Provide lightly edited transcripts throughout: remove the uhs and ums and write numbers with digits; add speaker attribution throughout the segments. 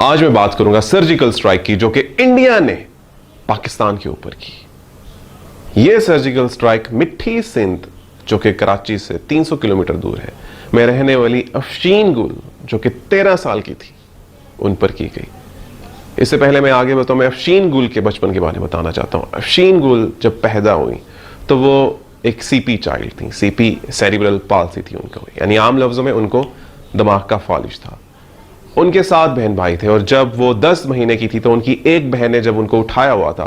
Speaker 1: आज मैं बात करूंगा सर्जिकल स्ट्राइक की, जो कि इंडिया ने पाकिस्तान के ऊपर की। यह सर्जिकल स्ट्राइक मिठी सिंध, जो कि कराची से 300 किलोमीटर दूर है, में रहने वाली अफशीन गुल, जो कि 13 साल की थी, उन पर की गई। इससे पहले मैं आगे बताऊं, मैं अफशीन गुल के बचपन के बारे में बताना चाहता हूं। अफशीन गुल जब पैदा हुई तो वो एक सीपी चाइल्ड थी। सीपी सेरिब्रल पाल्सी थी उनको, यानी आम लफ्जों में उनको दिमाग का फालिश था। उनके 7 बहन भाई थे और जब वो 10 महीने की थी तो उनकी एक बहन ने जब उनको उठाया हुआ था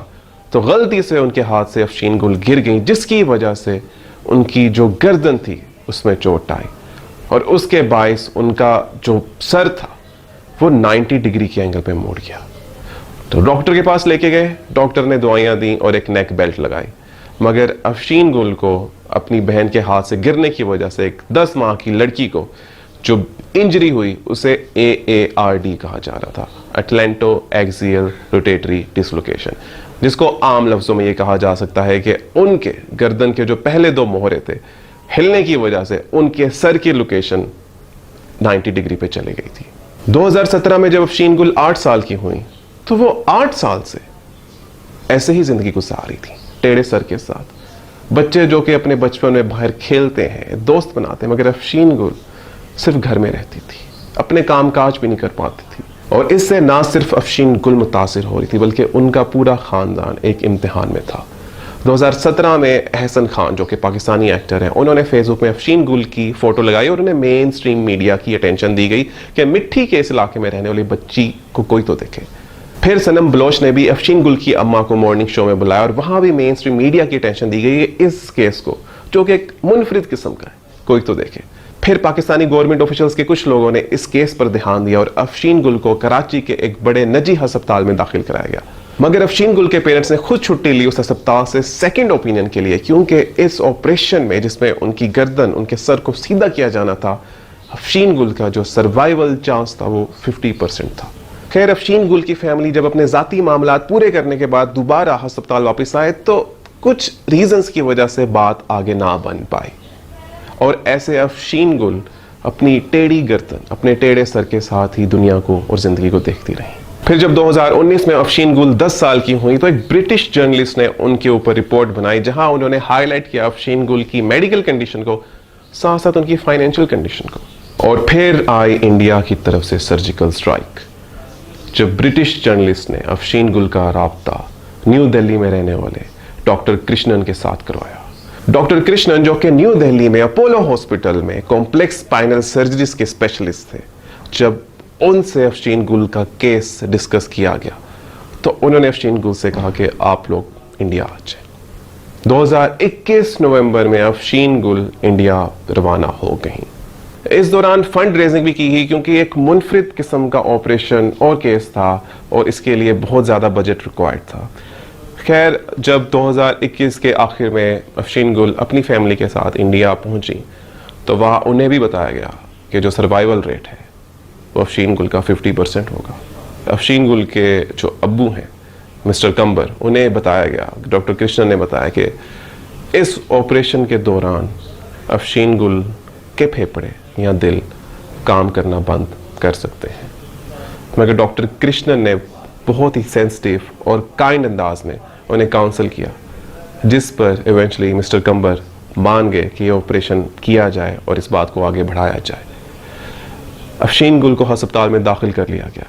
Speaker 1: तो गलती से उनके हाथ से अफशीन गुल गिर गई, जिसकी वजह से उनकी जो गर्दन थी उसमें चोट आई और उसके बायस उनका जो सर था वो 90 डिग्री के एंगल पे मुड़ गया। तो डॉक्टर के पास लेके गए, डॉक्टर ने दवाइयां दी और एक नेक बेल्ट लगाई, मगर अफशीन गुल को अपनी बहन के हाथ से गिरने की वजह से एक 10 माह की लड़की को जो इंजरी हुई उसे AARD कहा जा रहा था, अटलेंटो एक्सियल रोटेटरी डिसलोकेशन, जिसको आम लफ्जों में यह कहा जा सकता है कि उनके गर्दन के जो पहले 2 मोहरे थे हिलने की वजह से उनके सर की लोकेशन 90 डिग्री पे चली गई थी। 2017 में जब अफशीन गुल 8 साल की हुई तो वो 8 साल से ऐसे ही जिंदगी गुजार रही थी, टेढ़े सर के साथ। बच्चे जो कि अपने बचपन में बाहर खेलते हैं, दोस्त बनाते हैं, मगर अफशीन गुल सिर्फ घर में रहती थी, अपने काम काज भी नहीं कर पाती थी। और इससे ना सिर्फ अफशीन गुल मुतासिर हो रही थी बल्कि उनका पूरा खानदान एक इम्तिहान में था। 2017 में अहसन खान, जो कि पाकिस्तानी एक्टर हैं, उन्होंने फेसबुक में अफशीन गुल की फोटो लगाई और उन्हें मेन स्ट्रीम मीडिया की अटेंशन दी गई कि मिट्टी के इस इलाके में रहने वाली बच्ची को कोई तो देखे। फिर सनम बलोच ने भी अफशीन गुल की अम्मा को मॉर्निंग शो में बुलाया और वहां भी मेन स्ट्रीम मीडिया की अटेंशन दी गई इस केस को, जो कि एक मुनफरिद किस्म का है, कोई तो देखे। फिर पाकिस्तानी गवर्नमेंट ऑफिशियल्स के कुछ लोगों ने इस केस पर ध्यान दिया और अफशीन गुल को कराची के एक बड़े निजी अस्पताल में दाखिल कराया गया। मगर अफशीन गुल के पेरेंट्स ने खुद छुट्टी ली उस अस्पताल से सेकंड ओपिनियन के लिए, क्योंकि इस ऑपरेशन में जिसमें उनकी गर्दन, उनके सर को सीधा किया जाना था, अफशीन गुल का जो सर्वाइवल चांस था वो 50% था। खैर, अफशीन गुल की फैमिली जब अपने जाती मामला पूरे करने के बाद दोबारा अस्पताल वापस आए तो कुछ रीजंस की वजह से बात आगे ना बन पाई और ऐसे अफशीन गुल अपनी टेढ़ी गर्दन, अपने टेढ़े सर के साथ ही दुनिया को और जिंदगी को देखती रही। फिर जब 2019 में अफशीन गुल 10 साल की हुई तो एक ब्रिटिश जर्नलिस्ट ने उनके ऊपर रिपोर्ट बनाई, जहां उन्होंने हाईलाइट किया अफशीन गुल की मेडिकल कंडीशन को, साथ साथ उनकी फाइनेंशियल कंडीशन को। और फिर आई इंडिया की तरफ से सर्जिकल स्ट्राइक, जब ब्रिटिश जर्नलिस्ट ने अफशीन गुल का राब्ता न्यू दिल्ली में रहने वाले डॉक्टर कृष्णन के साथ करवाया। डॉक्टर कृष्णन, जो कि न्यू दिल्ली में अपोलो हॉस्पिटल में कॉम्प्लेक्स स्पाइनल सर्जरीज के स्पेशलिस्ट थे, जब उनसे अफशीन गुल का केस डिस्कस किया गया तो उन्होंने अफशीन गुल से कहा कि आप लोग इंडिया आ जाए। 2021 नवंबर में अफशीन गुल इंडिया रवाना हो गई। इस दौरान फंड रेजिंग भी की गई, क्योंकि एक मुनफरिद किस्म का ऑपरेशन और केस था और इसके लिए बहुत ज़्यादा बजट रिक्वायर्ड था। खैर, जब 2021 के आखिर में अफशीन गुल अपनी फैमिली के साथ इंडिया पहुंची तो वहाँ उन्हें भी बताया गया कि जो सर्वाइवल रेट है वो अफशीन गुल का 50% होगा। अफशीन गुल के जो अब्बू हैं मिस्टर कंबर, उन्हें बताया गया, डॉक्टर कृष्णन ने बताया कि इस ऑपरेशन के दौरान अफशीन गुल के फेफड़े या दिल काम करना बंद कर सकते हैं। मगर डॉक्टर कृष्णन ने बहुत ही सेंसिटिव और काइंड अंदाज में उन्हें काउंसल किया, जिस पर इवेंचुअली मिस्टर कंबर मान गए कि यह ऑपरेशन किया जाए और इस बात को आगे बढ़ाया जाए। अफशीन गुल को अस्पताल में दाखिल कर लिया गया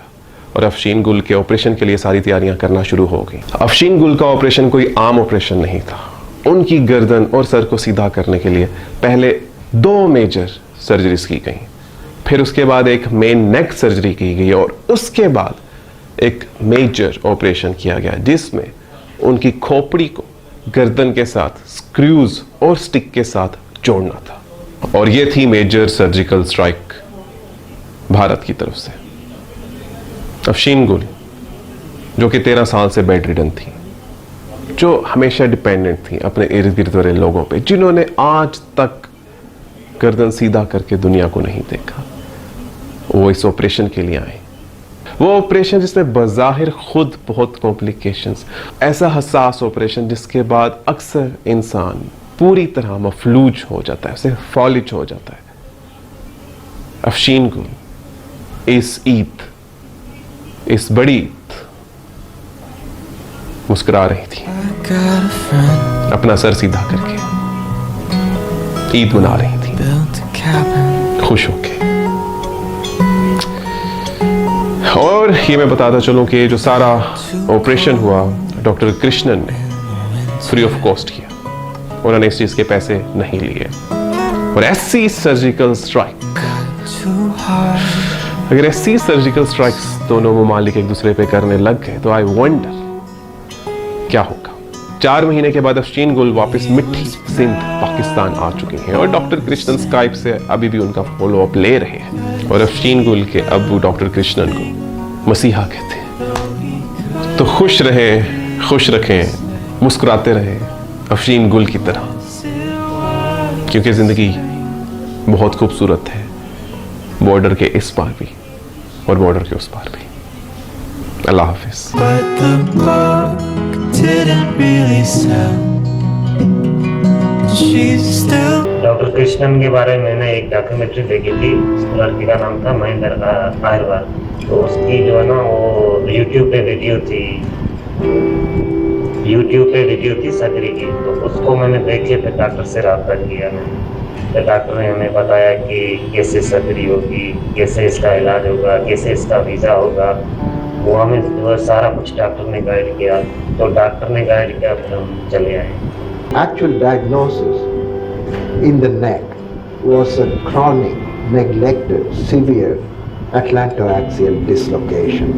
Speaker 1: और अफशीन गुल के ऑपरेशन के लिए सारी तैयारियां करना शुरू हो गई। अफशीन गुल का ऑपरेशन कोई आम ऑपरेशन नहीं था। उनकी गर्दन और सर को सीधा करने के लिए पहले 2 मेजर सर्जरीज की गई, फिर उसके बाद एक मेन नेक सर्जरी की गई और उसके बाद एक मेजर ऑपरेशन किया गया, जिसमें उनकी खोपड़ी को गर्दन के साथ स्क्रूज और स्टिक के साथ जोड़ना था। और यह थी मेजर सर्जिकल स्ट्राइक भारत की तरफ से। अफशीन गुल, जो कि 13 साल से बेड रिडन थी, जो हमेशा डिपेंडेंट थी अपने इर्द गिर्द वाले लोगों पे, जिन्होंने आज तक गर्दन सीधा करके दुनिया को नहीं देखा, वो इस ऑपरेशन के लिए आए। वो ऑपरेशन जिसमें बज़ाहिर खुद बहुत कॉम्प्लिकेशंस, ऐसा हसास ऑपरेशन जिसके बाद अक्सर इंसान पूरी तरह मफलूज हो जाता है, उसे फॉलिज हो जाता है। अफशीन गुल इस ईद इस बड़ी मुस्कुरा रही थी, अपना सर सीधा करके ईद मना रही थी, खुश होके। और ये मैं बताता चलूं कि जो सारा ऑपरेशन हुआ डॉक्टर कृष्णन ने फ्री ऑफ कॉस्ट किया, उन्होंने इस चीज के पैसे नहीं लिए। और ऐसी सर्जिकल स्ट्राइक, अगर ऐसी सर्जिकल स्ट्राइक्स दोनों ममालिक एक दूसरे पे करने लग गए तो आई वंडर क्या होगा। 4 महीने के बाद अफशीन गुल वापस मिठी सिंध पाकिस्तान आ चुके हैं और डॉक्टर कृष्णन स्काइप से अभी भी उनका फॉलो अप ले रहे हैं। और अफशीन गुल के अब्बू डॉक्टर कृष्णन को मसीहा कहते हैं। तो खुश रहें, खुश रखें, मुस्कुराते रहें अफशीन गुल की तरह, क्योंकि जिंदगी बहुत खूबसूरत है, बॉर्डर के इस पार भी और बॉर्डर के उस पार भी। अल्लाह हाफिज।
Speaker 2: डॉक्टर कृष्णन के बारे में मैंने एक डॉक्यूमेंट्री देखी थी, उस लड़की का नाम था महेंद्र अग्रवाल। तो उसकी जो है ना वो यूट्यूब पे वीडियो थी सर्जरी की। तो उसको मैंने देखे फिर डॉक्टर से रब्ता किया मैंने। तो डॉक्टर ने हमें बताया कि कैसे सर्जरी होगी, कैसे इसका इलाज होगा, कैसे इसका वीज़ा होगा। वो हमें जो सारा कुछ डॉक्टर ने गाइड किया। तो डॉक्टर ने गाइड किया, फिर हम चले आए।
Speaker 3: Actual diagnosis in the neck was a chronic, neglected, severe atlantoaxial dislocation.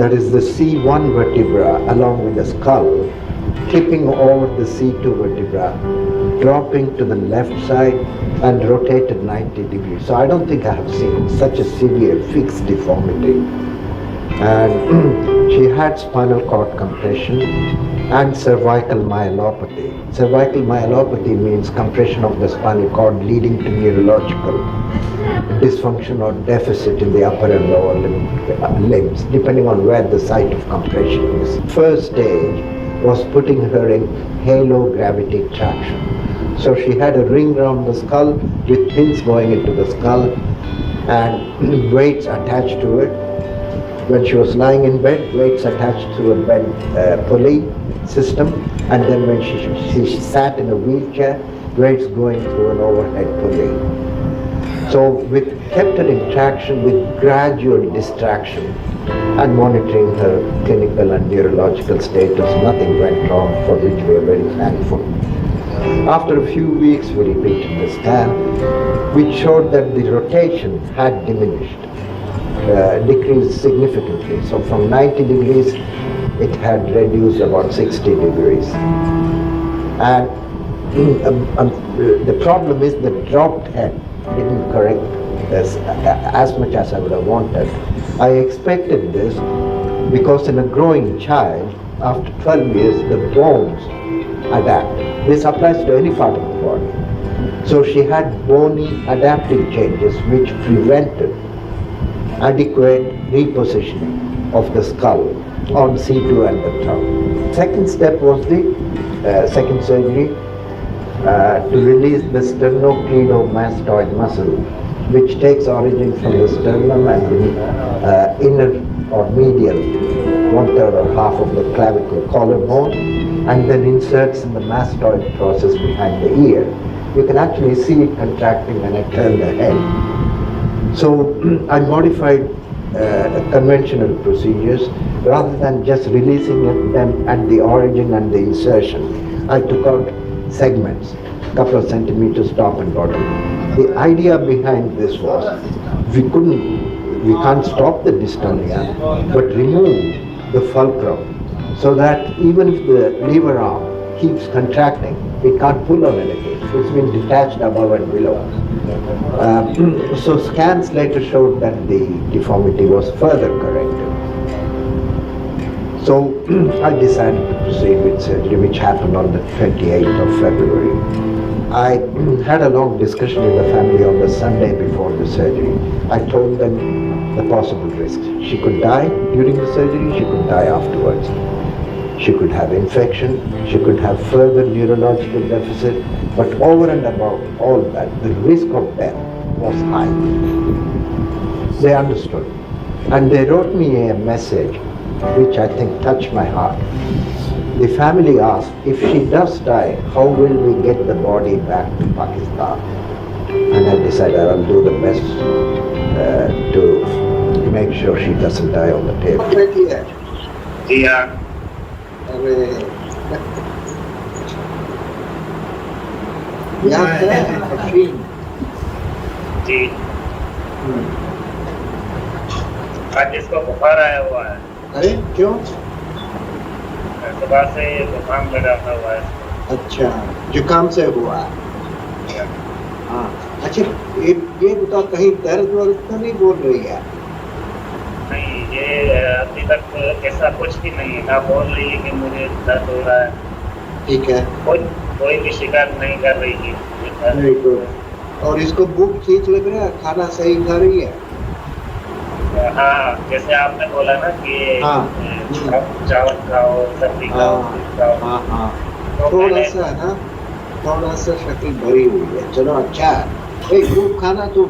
Speaker 3: That is the C1 vertebra along with the skull tipping over the C2 vertebra, dropping to the left side and rotated 90 degrees. So I don't think I have seen such a severe fixed deformity. And she had spinal cord compression and cervical myelopathy. Cervical myelopathy means compression of the spinal cord leading to neurological dysfunction or deficit in the upper and lower limbs, depending on where the site of compression is. First stage was putting her in halo gravity traction. So she had a ring around the skull with pins going into the skull and weights attached to it. When she was lying in bed, weights attached to a bed pulley system, and then when she sat in a wheelchair, weights going through an overhead pulley. So we kept her in traction with gradual distraction and monitoring her clinical and neurological status. Nothing went wrong, for which we are very thankful. After a few weeks, we repeated the scan, which showed that the rotation had diminished. Decreased significantly. So from 90 degrees, it had reduced about 60 degrees. And the problem is the dropped head didn't correct as much as I would have wanted. I expected this because in a growing child, after 12 years, the bones adapt. This applies to any part of the body. So she had bony adaptive changes which prevented adequate repositioning of the skull on C2 and the trunk. Second step was the second surgery to release the sternocleidomastoid muscle, which takes origin from the sternum and the inner or medial 1/3 or half of the clavicle collarbone, and then inserts in the mastoid process behind the ear. You can actually see it contracting when I turn the head. So I modified conventional procedures. Rather than just releasing them at the origin and the insertion, I took out segments, a couple of centimeters top and bottom. The idea behind this was we can't stop the dystonia, but remove the fulcrum so that even if the lever arm keeps contracting, it can't pull on anything. It's been detached above and below. So scans later showed that the deformity was further corrected. So I decided to proceed with surgery, which happened on the 28th of February. I had a long discussion with the family on the Sunday before the surgery. I told them the possible risks. She could die during the surgery, she could die afterwards. She could have infection, she could have further neurological deficit, but over and above all that, the risk of death was high. They understood. And they wrote me a message which I think touched my heart. The family asked, if she does die, how will we get the body back to Pakistan? And I decided I'll do the best to make sure she doesn't die on the table.
Speaker 2: जी हाँ जी आज इसको बुखार आया हुआ है
Speaker 3: अरे क्यों?
Speaker 2: सुबह से जुकाम लगा हुआ है
Speaker 3: अच्छा, जुकाम से हुआ है। हाँ, अच्छा ये बता, कहीं दर्द वर्द तो नहीं बोल रही है?
Speaker 2: नहीं, ये अभी तक ऐसा कुछ भी नहीं है। ना बोल रही है कि मुझे दर्द हो रहा है,
Speaker 3: ठीक है,
Speaker 2: कोई भी शिकायत नहीं कर रही है।
Speaker 3: Very good. और इसको भूख ठीक लग रहा है, खाना सही खा रही है?
Speaker 2: हाँ, जैसे आपने बोला ना कि
Speaker 3: हाँ।
Speaker 2: चावल खाओ, सब्जी खाओ, दूध खाओ।
Speaker 3: हाँ हाँ,
Speaker 2: तो
Speaker 3: थोड़ा
Speaker 2: मैंने-
Speaker 3: सा ना, थोड़ा सा शक्ल भरी हुई है। चलो अच्छा है, एक खूब खाना तुम,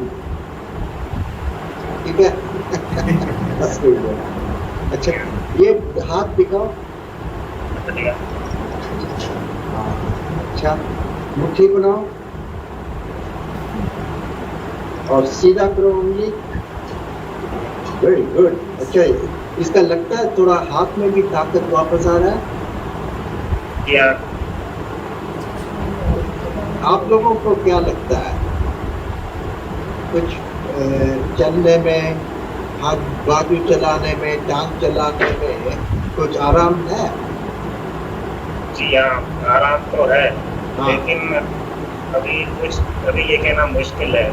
Speaker 3: ठीक है? अच्छा, ये हाथ दिखाओ।
Speaker 2: चलेगा।
Speaker 3: हाँ, अच्छा, मुट्ठी बनाओ और सीधा करो उंगली। Very good. अच्छा, इसका लगता है थोड़ा हाथ में भी ताकत वापस आ रहा है।
Speaker 2: क्या
Speaker 3: आप लोगों को क्या लगता है, कुछ चलने में, हाथ बाजू चलाने में, टांग चलाने में कुछ आराम है?
Speaker 2: जी हाँ, आराम तो है,
Speaker 3: हाँ।
Speaker 2: लेकिन अभी ये कहना मुश्किल है।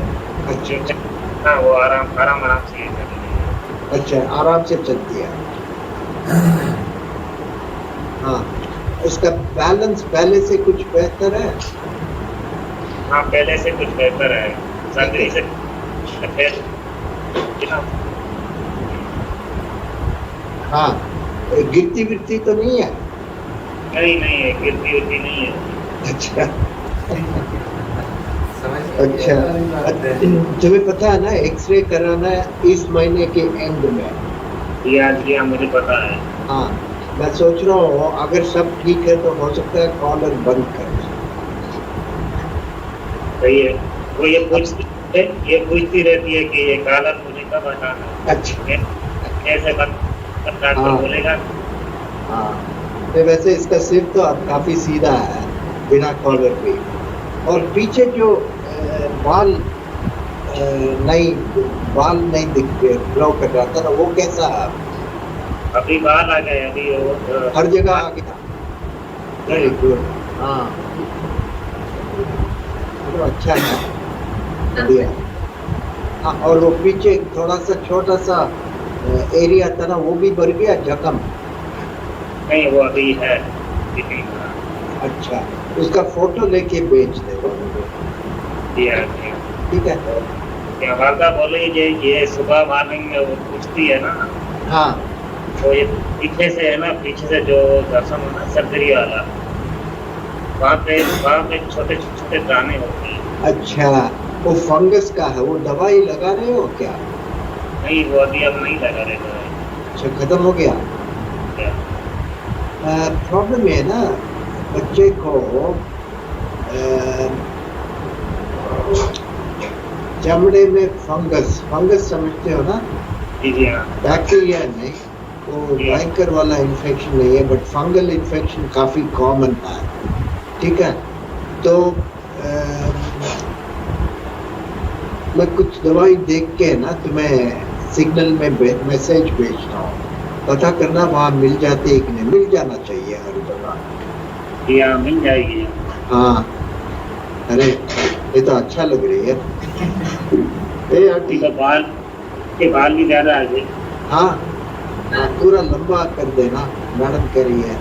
Speaker 3: अच्छा
Speaker 2: हाँ, वो आराम से ये कर रही है।
Speaker 3: अच्छा, आराम से चलती है। हाँ, इसका बैलेंस पहले से कुछ बेहतर है?
Speaker 2: हाँ, पहले से कुछ बेहतर है। सर्जरी से फिर
Speaker 3: हाँ, गिरती विरती तो नहीं है?
Speaker 2: नहीं है, गिरती उरती नहीं है।
Speaker 3: अच्छा अच्छा, तुम्हें पता है ना, एक्सरे कराना है इस महीने के एंड में।
Speaker 2: जी हाँ, मुझे पता है।
Speaker 3: हाँ, मैं सोच रहा हूँ अगर सब ठीक है तो हो सकता है कॉलर बंद कर।
Speaker 2: सही है। वो ये पूछती रहती है कि ये कॉलर मुझे कब हटाना है।
Speaker 3: अच्छा,
Speaker 2: कैसे डॉक्टर
Speaker 3: हाँ।
Speaker 2: बोलेगा।
Speaker 3: हाँ, तो वैसे इसका सिर तो अब काफी सीधा है बिना कॉलर के, और पीछे जो बाल नहीं दिखते, ग्रो कर रहा था ना, वो कैसा है?
Speaker 2: अभी बाल आ गए, अभी वो
Speaker 3: हर जगह आ गया। Very good. हाँ, तो अच्छा है, बढ़िया। हाँ, और वो पीछे थोड़ा सा छोटा सा एरिया था ना, वो भी भर गया जख्म?
Speaker 2: नहीं, वो अभी है।
Speaker 3: अच्छा, उसका फोटो लेके भेज दे,
Speaker 2: जी हाँ।
Speaker 3: ठीक है?
Speaker 2: क्या वालदा बोल रही है, ये सुबह मॉर्निंग में वो पूछती है ना,
Speaker 3: हाँ
Speaker 2: तो ये पीछे से है ना, पीछे से जो दर्शन है ना, सर्जरी वाला, वहाँ पे छोटे छोटे दाने होते हैं।
Speaker 3: अच्छा, वो फंगस का है, वो दवाई लगा रहे हो क्या?
Speaker 2: नहीं, वो अभी अब नहीं लगा रहे हैं।
Speaker 3: अच्छा, खत्म हो गया? प्रॉब्लम है ना, बच्चे को चमड़े में फंगस समझते हो ना?
Speaker 2: जी हाँ।
Speaker 3: बैक्टीरिया नहीं, वो वाइकर वाला इन्फेक्शन नहीं है, बट फंगल इन्फेक्शन काफी कॉमन है, ठीक है? तो मैं कुछ दवाई देख के ना तुम्हें सिग्नल में मैसेज भेजता हूँ, पता करना वहाँ मिल जाती है कि नहीं। मिल जाना चाहिए हर जगह।
Speaker 2: जी हाँ, मिल जाएगी।
Speaker 3: हाँ, अरे ये तो अच्छा लग रही है।
Speaker 2: ठीक है, बाल भी ज्यादा आ गए।
Speaker 3: हाँ, पूरा लंबा कर देना, मैडम कह रही है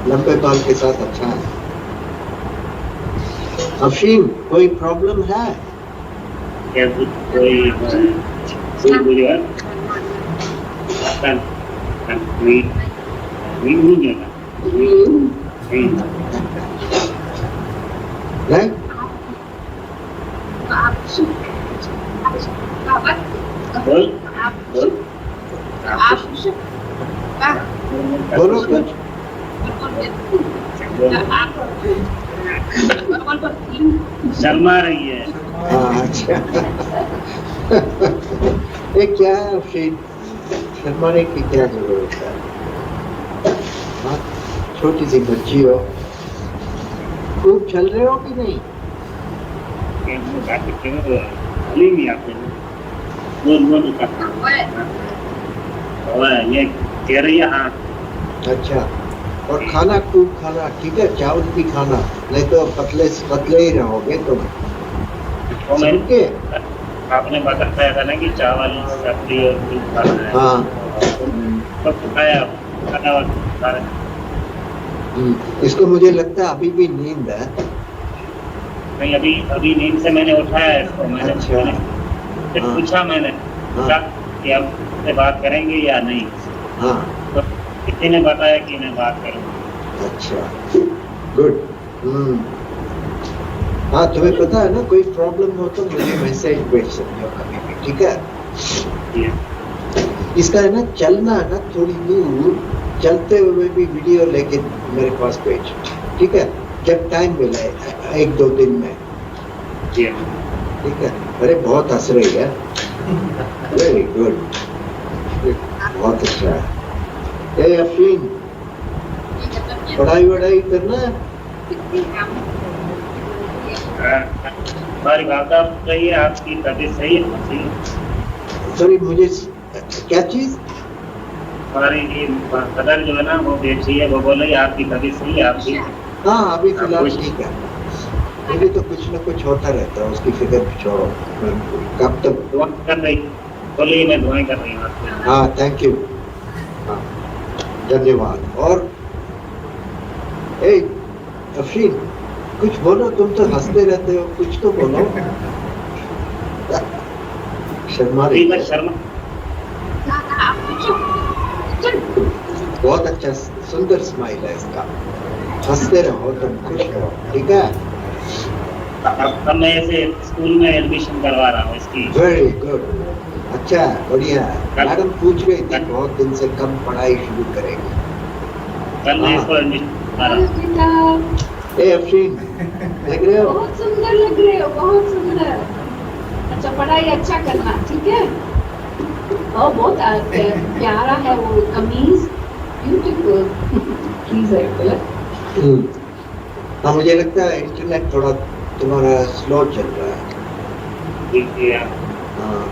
Speaker 3: लंबे बाल के साथ अच्छा है। अफीम, कोई प्रॉब्लम है?
Speaker 2: क्या कोई बुरी बात नहीं जाना।
Speaker 3: नहीं?
Speaker 2: बोल
Speaker 3: बोलो कुछ।
Speaker 2: शर्मा रही है।
Speaker 3: हाँ अच्छा। ये क्या है अफशीन, शर्माने की क्या जरूरत है? हाँ, छोटी सी बच्ची हो, खूब चल रहे हो कि नहीं?
Speaker 2: नहीं आते ये कह रही है। हाँ
Speaker 3: अच्छा, और खाना खूब खाना, ठीक है? चावल भी खाना, नहीं तो पतले पतले ही रहोगे तुम।
Speaker 2: तो मैंने
Speaker 3: समझे?
Speaker 2: आपने बताया था ना कि चावल सब्जी और दूध खाना है।
Speaker 3: हाँ।
Speaker 2: तो खाया खाना और सारा।
Speaker 3: इसको मुझे लगता है अभी भी नींद है।
Speaker 2: नहीं, अभी अभी नींद से मैंने उठाया इसको। मैंने
Speaker 3: अच्छा।
Speaker 2: फिर
Speaker 3: हाँ।
Speaker 2: पूछा मैंने कि अब से बात करेंगे या नहीं।
Speaker 3: हाँ।
Speaker 2: तो किसी ने बताया कि मैं बात करूँगा।
Speaker 3: अच्छा, गुड। हाँ, तुम्हें पता है ना, कोई प्रॉब्लम हो तो मुझे मैसेज भेज सकते हो कभी भी, ठीक है? इसका है ना, चलना है ना थोड़ी दूर, चलते हुए भी वीडियो लेके मेरे पास भेज, ठीक है? जब टाइम मिले, 1-2 दिन में, ठीक है? अरे बहुत हंस रही है। वेरी गुड, बहुत अच्छा है। ए अफीन, पढ़ाई करना है?
Speaker 2: हमारी वादा रही है, आपकी तबीयत सही है?
Speaker 3: सॉरी, मुझे क्या चीज?
Speaker 2: हमारी कदर जो है ना वो बेची है, वो बोल रही है आपकी तबीयत सही है आपकी।
Speaker 3: हाँ, अभी फिलहाल ठीक है। मुझे तो कुछ न कुछ होता रहता है, उसकी फिक्र छोड़ो। कब तक
Speaker 2: दुआ कर रही बोलिए, मैं दुआएं कर रही हूँ आपके।
Speaker 3: हाँ, थैंक यू। हाँ, धन्यवाद। और ए अफीन, कुछ बोलो, तुम तो हंसते रहते हो, कुछ तो बोलो। शर्मा रही है।
Speaker 2: शर्मा
Speaker 3: बहुत अच्छा, सुंदर स्माइल है इसका। हंसते रहो, तुम खुश रहो, ठीक है?
Speaker 2: अब मैं इसे स्कूल में एडमिशन करवा रहा हूँ इसकी।
Speaker 3: वेरी गुड, अच्छा है, बढ़िया है। मैडम पूछ रही थी बहुत दिन से कब पढ़ाई शुरू करेगी।
Speaker 2: कल मैं इसको एडमिशन करवा रहा हूँ।
Speaker 3: ए अफशीन, देख रहे हो?
Speaker 4: बहुत सुंदर लग रहे हो, बहुत सुंदर। अच्छा, पढ़ाई अच्छा करना, ठीक है? और बहुत प्यारा है वो कमीज, ब्यूटीफुल। प्लीज
Speaker 3: हाँ, मुझे लगता है इंटरनेट थोड़ा तुम्हारा स्लो चल रहा है। हाँ,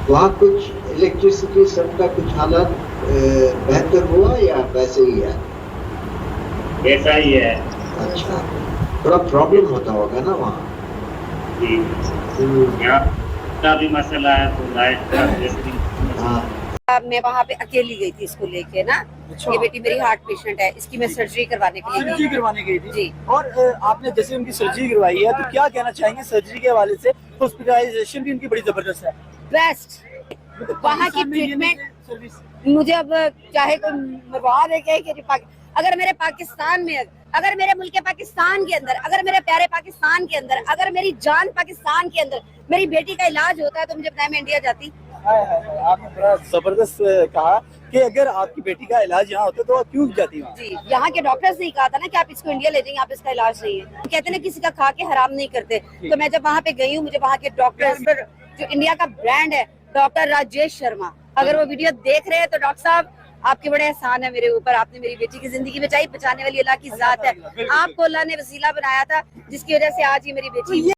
Speaker 3: वहाँ कुछ इलेक्ट्रिसिटी सबका कुछ हालात बेहतर हुआ या वैसे ही है?
Speaker 2: ऐसा ही है।
Speaker 3: अच्छा, थोड़ा प्रॉब्लम होता होगा ना वहाँ?
Speaker 2: यहाँ का भी मसला है तो लाइट का जैसे।
Speaker 3: हाँ।
Speaker 5: मैं वहाँ पे अकेली गई थी इसको लेके ना।
Speaker 6: अच्छा।
Speaker 5: ये बेटी मेरी हार्ट पेशेंट है, इसकी मैं सर्जरी करवाने के लिए गई
Speaker 6: सर्जरी
Speaker 5: थी।
Speaker 6: करवाने गई थी
Speaker 5: जी।
Speaker 6: और आपने जैसे उनकी सर्जरी करवाई है तो क्या कहना चाहेंगे सर्जरी के हवाले से? हॉस्पिटलाइजेशन भी उनकी बड़ी जबरदस्त है।
Speaker 5: बेस्ट वहाँ की ट्रीटमेंट।
Speaker 6: सर्विस
Speaker 5: मुझे अब चाहे कोई मरवा दे कि अगर मेरे पाकिस्तान में, अगर मेरे मुल्क पाकिस्तान के अंदर, अगर मेरे प्यारे पाकिस्तान के अंदर, अगर मेरी जान पाकिस्तान के अंदर मेरी बेटी का इलाज होता है तो मुझे बताया मैं इंडिया जाती।
Speaker 6: आपने बड़ा जबरदस्त कहा कि अगर आपकी बेटी का इलाज यहाँ होता तो आप क्यों जाती वहाँ?
Speaker 5: जी, यहाँ के डॉक्टर्स ने कहा था ना कि आप इसको इंडिया ले जाएंगे, आप इसका इलाज नहीं है। कहते ना किसी का खा के हराम नहीं करते। तो मैं जब वहाँ पे गई हूँ, मुझे वहाँ के डॉक्टर्स, जो इंडिया का ब्रांड है डॉक्टर राजेश शर्मा, अगर वो वीडियो देख रहे हैं तो डॉक्टर साहब आपके बड़े एहसान है मेरे ऊपर, आपने मेरी बेटी की जिंदगी बचाई। बचाने वाली अल्लाह की जात है, आपको अल्लाह ने वसीला बनाया था जिसकी वजह से आज ये मेरी बेटी